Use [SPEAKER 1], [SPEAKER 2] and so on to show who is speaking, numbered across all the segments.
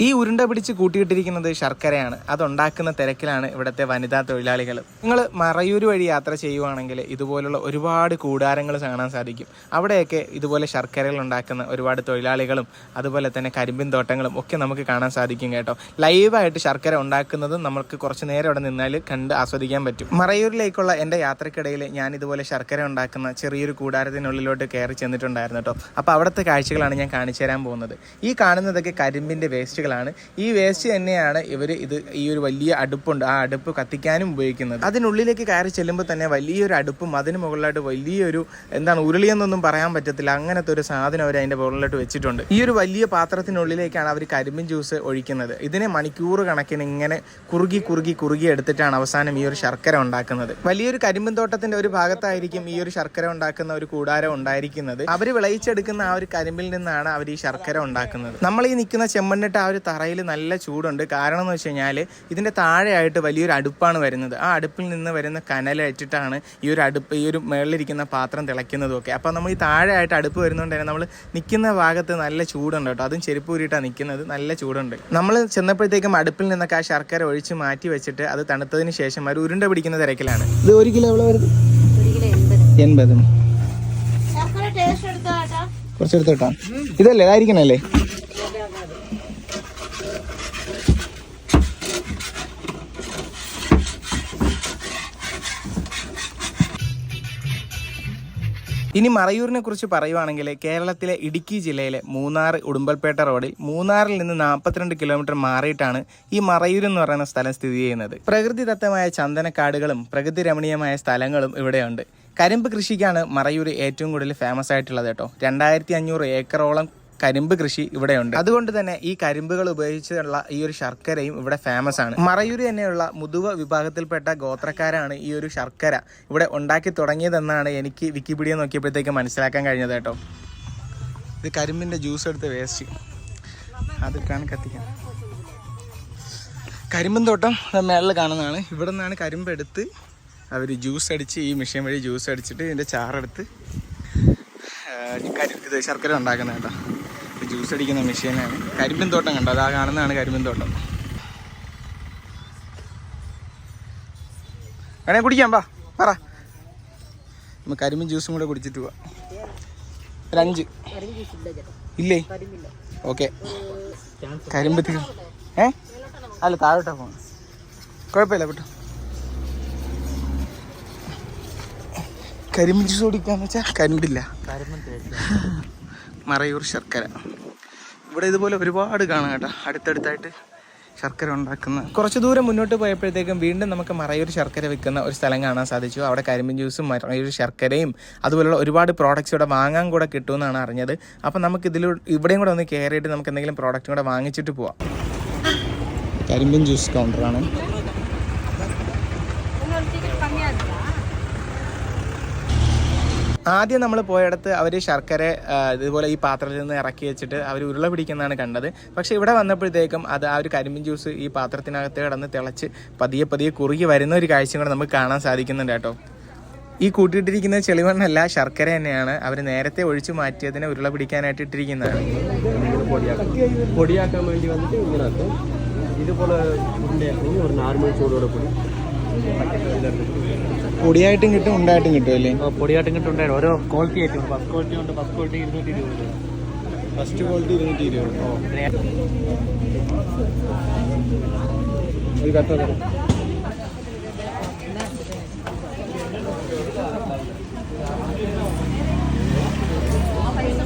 [SPEAKER 1] ഈ ഉരുണ്ട പിടിച്ച് കൂട്ടിയിട്ടിരിക്കുന്നത് ശർക്കരയാണ്. അതുണ്ടാക്കുന്ന തിരക്കിലാണ് ഇവിടുത്തെ വനിതാ തൊഴിലാളികൾ. നിങ്ങൾ മറയൂർ വഴി യാത്ര ചെയ്യുവാണെങ്കിൽ ഇതുപോലുള്ള ഒരുപാട് കൂടാരങ്ങൾ കാണാൻ സാധിക്കും. അവിടെയൊക്കെ ഇതുപോലെ ശർക്കരകൾ ഉണ്ടാക്കുന്ന ഒരുപാട് തൊഴിലാളികളും അതുപോലെ തന്നെ കരിമ്പിൻ തോട്ടങ്ങളും ഒക്കെ നമുക്ക് കാണാൻ സാധിക്കും കേട്ടോ. ലൈവായിട്ട് ശർക്കര ഉണ്ടാക്കുന്നതും നമുക്ക് കുറച്ച് നേരം അവിടെ നിന്നാൽ കണ്ട് ആസ്വദിക്കാൻ പറ്റും. മറയൂരിലേക്കുള്ള എൻ്റെ യാത്രക്കിടയിൽ ഞാൻ ഇതുപോലെ ശർക്കര ഉണ്ടാക്കുന്ന ചെറിയൊരു കൂടാരത്തിനുള്ളിലോട്ട് കയറി ചെന്നിട്ടുണ്ടായിരുന്നു കേട്ടോ. അപ്പോൾ അവിടുത്തെ കാഴ്ചകളാണ് ഞാൻ കാണിച്ചു തരാൻ പോകുന്നത്. ഈ കാണുന്നതൊക്കെ കരിമ്പിൻ്റെ വേസ്റ്റുകളാണ്. ഈ വേസ്റ്റ് തന്നെയാണ് ഇവർ ഈ ഒരു വലിയ അടുപ്പുണ്ട്, ആ അടുപ്പ് കത്തിക്കാനും ഉപയോഗിക്കുന്നത്. അതിനുള്ളിലേക്ക് കയറി ചെല്ലുമ്പോൾ തന്നെ വലിയൊരു അടുപ്പും അതിന് മുകളിലായിട്ട് വലിയൊരു ഉരുളിയെന്നൊന്നും പറയാൻ പറ്റത്തില്ല, അങ്ങനത്തെ ഒരു സാധനം അവർ അതിൻ്റെ മുകളിലോട്ട് വെച്ചിട്ടുണ്ട്. ഈ ഒരു വലിയ പാത്രത്തിനുള്ളിലേക്കാണ് അവർ കരിമ്പിൻ ജ്യൂസ് ഒഴിക്കുന്നത്. ഇതിനെ മണിക്കൂർ കണക്കിന് ഇങ്ങനെ കുറുകി എടുത്തിട്ടാണ് അവസാനം ഈ ഒരു ശർക്കര ഉണ്ടാക്കുന്നത്. വലിയൊരു കരിമ്പിൻ തോട്ടത്തിന്റെ ഒരു ഭാഗത്തായിരിക്കും ഈ ഒരു ശർക്കര ഉണ്ടാക്കുന്ന ഒരു കൂടാരം ഉണ്ടായിരിക്കുന്നത്. അവർ വിളയിച്ചെടുക്കുന്ന ആ ഒരു കരിമ്പിൽ നിന്നാണ് അവർ ഈ ശർക്കര ഉണ്ടാക്കുന്നത്. നമ്മൾ ഈ നിൽക്കുന്ന ചെമ്മണ്ണിട്ട് ആ ഒരു തറയിൽ നല്ല ചൂടുണ്ട്. കാരണം എന്ന് വെച്ച് കഴിഞ്ഞാൽ ഇതിന്റെ താഴെയായിട്ട് വലിയൊരു അടുപ്പാണ് വരുന്നത്. ആ അടുപ്പിൽ നിന്ന് വരുന്ന കനലേറ്റിട്ടാണ് ഈ ഒരു മേളിലിരിക്കുന്ന പാത്രം തിളയ്ക്കുന്നതും ഒക്കെ. അപ്പം നമ്മൾ ഈ താഴെയായിട്ട് അടുപ്പ് വരുന്നതുകൊണ്ട് തന്നെ നമ്മൾ നിൽക്കുന്ന ഭാഗത്ത് നല്ല ചൂടുണ്ട് കേട്ടോ. അതും ചെരുപ്പ് ഊരിയിട്ടാണ് നിൽക്കുന്നത്, നല്ല ചൂടുണ്ട്. നമ്മൾ ചെന്നപ്പോഴത്തേക്കും അടുപ്പിൽ നിന്നൊക്കെ ആ ശർക്കര ഒഴിച്ച് മാറ്റി വെച്ചിട്ട് അത് തണുത്തതിന് ശേഷം അവർ ഉരുണ്ട പിടിക്കുന്ന തിരക്കിലാണ്. ഇത് 1 കിലോ എവിടെ വരുന്നത്? 80. കുറച്ചെടുത്ത് കേട്ടോ. ഇതല്ലേ ഇതായിരിക്കണല്ലേ? ഇനി മറയൂരിനെ കുറിച്ച് പറയുവാണെങ്കിൽ കേരളത്തിലെ ഇടുക്കി ജില്ലയിലെ മൂന്നാർ ഉടുമ്പൽപേട്ട റോഡിൽ മൂന്നാറിൽ നിന്ന് 42 കിലോമീറ്റർ മാറിയിട്ടാണ് ഈ മറയൂർ എന്ന് പറയുന്ന സ്ഥലം സ്ഥിതി ചെയ്യുന്നത്. പ്രകൃതിദത്തമായ ചന്ദനക്കാടുകളും പ്രകൃതി രമണീയമായ സ്ഥലങ്ങളും ഇവിടെയുണ്ട്. കരിമ്പ് കൃഷിക്കാണ് മറയൂർ ഏറ്റവും കൂടുതൽ ഫേമസ് ആയിട്ടുള്ളത് കേട്ടോ. 2500 ഏക്കറോളം കരിമ്പ് കൃഷി ഇവിടെയുണ്ട്. അതുകൊണ്ട് തന്നെ ഈ കരിമ്പുകൾ ഉപയോഗിച്ചുള്ള ഈ ഒരു ശർക്കരയും ഇവിടെ ഫേമസ് ആണ്. മറയൂർ തന്നെയുള്ള മുതുവ വിഭാഗത്തിൽപ്പെട്ട ഗോത്രക്കാരാണ് ഈ ഒരു ശർക്കര ഇവിടെ ഉണ്ടാക്കി തുടങ്ങിയതെന്നാണ് എനിക്ക് വിക്കിപീഡിയ നോക്കിയപ്പോഴത്തേക്ക് മനസ്സിലാക്കാൻ കഴിഞ്ഞത് കേട്ടോ. ഇത് കരിമ്പിന്റെ ജ്യൂസ് എടുത്ത വേസ്റ്റ് അതൊക്കെയാണ് കത്തിക്കാൻ. കരിമ്പൻ തോട്ടം മേളിൽ കാണുന്നതാണ്. ഇവിടെ നിന്നാണ് കരിമ്പ് എടുത്ത് അവർ ജ്യൂസ് അടിച്ച് ഈ മെഷീൻ വഴി ജ്യൂസ് അടിച്ചിട്ട് ഇതിൻ്റെ ചാറെടുത്ത് ഇത് ശർക്കര ഉണ്ടാക്കുന്നത് കേട്ടോ. ജ്യൂസ് അടിക്കുന്ന മെഷീനാണ്. കരിമ്പിൻ തോട്ടം കണ്ടോ, അതാ കാണുന്നതാണ് കരിമ്പിൻ തോട്ടം. വേണേ കുടിക്കാം, പറ. നമുക്ക് കരിമ്പിൻ ജ്യൂസും കൂടെ കുടിച്ചിട്ട് പോവാം. ഒരു 5 ഇല്ലേ? ഓക്കെ. കരിമ്പ് അല്ല താഴോട്ടാ പോകണം, കുഴപ്പമില്ല കേട്ടോ. കരിമ്പ് ജ്യൂസ് കുടിക്കാന്ന് വെച്ചാൽ കരിമ്പില്ല, മറയൂർ ശർക്കര. ഇവിടെ ഇതുപോലെ ഒരുപാട് കാണാം കേട്ടോ, അടുത്തടുത്തായിട്ട് ശർക്കര ഉണ്ടാക്കുന്ന. കുറച്ച് ദൂരം മുന്നോട്ട് പോയപ്പോഴത്തേക്കും വീണ്ടും നമുക്ക് മറയൂർ ശർക്കര വിൽക്കുന്ന ഒരു സ്ഥലം കാണാൻ സാധിച്ചു. അവിടെ കരിമ്പിൻ ജ്യൂസും മറയൂർ ശർക്കരയും അതുപോലുള്ള ഒരുപാട് പ്രോഡക്റ്റ്സ് ഇവിടെ വാങ്ങാൻ കൂടെ കിട്ടുമെന്നാണ് അറിഞ്ഞത്. അപ്പം നമുക്ക് ഇവിടെയും കൂടെ ഒന്ന് കയറിയിട്ട് നമുക്ക് എന്തെങ്കിലും പ്രോഡക്റ്റും കൂടെ വാങ്ങിച്ചിട്ട് പോവാം. കരിമ്പിൻ ജ്യൂസ് കൗണ്ടറാണ്. ആദ്യം നമ്മൾ പോയിടത്ത് അവർ ശർക്കര ഇതുപോലെ ഈ പാത്രത്തിൽ നിന്ന് ഇറക്കി വെച്ചിട്ട് അവർ ഉരുള പിടിക്കുന്നതാണ് കണ്ടത്. പക്ഷേ ഇവിടെ വന്നപ്പോഴത്തേക്കും അത് ആ ഒരു കരിമ്പിൻ ജ്യൂസ് ഈ പാത്രത്തിനകത്ത് കിടന്ന് തിളച്ച് പതിയെ കുറുകി വരുന്ന ഒരു കാഴ്ചയും കൂടെ നമുക്ക് കാണാൻ സാധിക്കുന്നുണ്ട് കേട്ടോ. ഈ കൂട്ടിയിട്ടിരിക്കുന്നത് ചെളിമണ്ണല്ല, ശർക്കര തന്നെയാണ്. അവർ നേരത്തെ ഒഴിച്ചു മാറ്റിയതിനെ ഉരുള പിടിക്കാനായിട്ട് ഇട്ടിരിക്കുന്നതാണ്.
[SPEAKER 2] പൊടിയാക്കാൻ വേണ്ടി വന്നിട്ട് ഇങ്ങനെ ഇതുപോലെ ഒരു നോർമൽ ചൂടോടെ പൊടി
[SPEAKER 1] പൊടിയായിട്ടും കിട്ടും, ഉണ്ടായിട്ടും കിട്ടും അല്ലേ?
[SPEAKER 2] പൊടിയായിട്ടും കിട്ടും, ഉണ്ടായിരുന്നു. ഓരോ ക്വാളിറ്റി ആയിട്ടും ഫസ്റ്റ് ക്വാളിറ്റി ഉണ്ട്. First quality 220.
[SPEAKER 1] First quality 220. ഒരു കട്ട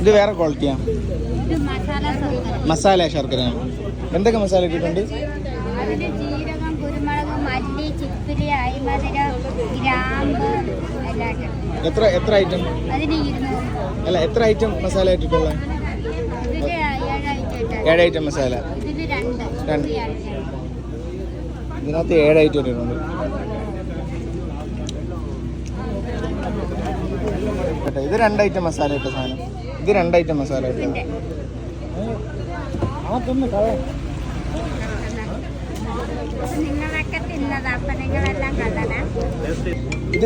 [SPEAKER 1] ഇത് വേറെ ക്വാളിറ്റിയാ. മസാല ശർക്കരയാണ്. എന്തൊക്കെ മസാല ഇട്ടിട്ടുണ്ട്? എത്ര ഐറ്റം? അല്ല, എത്ര ഐറ്റം മസാല ഇട്ടിട്ടുള്ള? 7 ഐറ്റം മസാല. ഇതിനകത്ത് 7 ഐറ്റം ഇട്ടിട്ടുണ്ട്. ഇത് 2 ഐറ്റം മസാല ഇട്ട സാധനം. ഇത് 2 ഐറ്റം മസാല ഇട്ടത്.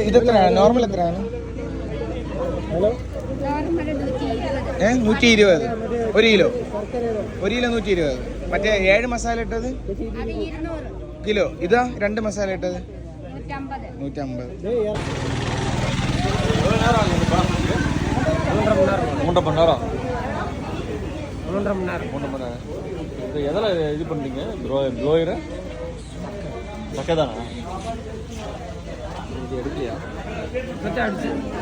[SPEAKER 1] ഇതെത്രയാണ്? നോർമൽ എത്രയാണ്? 120. 1 കിലോ 120. മറ്റേ 7 മസാല ഇട്ടത്
[SPEAKER 3] അത് 200
[SPEAKER 1] കിലോ. ഇതാ 2 മസാല ഇട്ടത്
[SPEAKER 3] 150
[SPEAKER 1] 150.
[SPEAKER 2] 3 மணி நேரம்
[SPEAKER 1] 3.5 மணி நேரம்.
[SPEAKER 2] 3 மணி நேரம். இது எதில் இது பண்ணுறீங்க? ப்ளோயரு சக்கை தானா? இது எடுக்கலையா?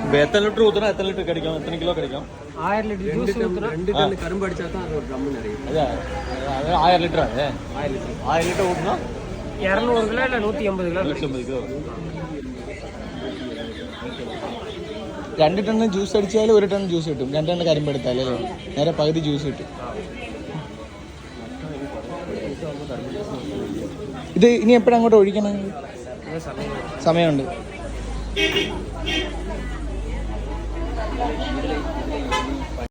[SPEAKER 2] இப்போ எத்தனை லிட்டர் ஊற்றுனா எத்தனை லிட்டர் கிடைக்கும்? எத்தனை கிலோ கிடைக்கும்?
[SPEAKER 4] 1000 லிட்டர் ஜூஸ் ஊத்துறோம். 2 டன் கரும்பு அடிச்சா தான் அது ஒரு ட்ரம் நிறைய.
[SPEAKER 2] அது 1000 லிட்டர். அது 1000 லிட்டர் ஊற்றுனா
[SPEAKER 4] 200 கிலோ இல்லை 150 கிலோ.
[SPEAKER 2] 150 கிலோ.
[SPEAKER 1] 2 ടൺ ജ്യൂസ് അടിച്ചാൽ 1 ടൺ ജ്യൂസ് കിട്ടും. 2 ടൺ കരിമ്പ് എടുത്താലേ നേരെ പകുതി ജ്യൂസ് കിട്ടും. ഇത് ഇനി എപ്പോഴും അങ്ങോട്ട് ഒഴിക്കണം? സമയമുണ്ട്.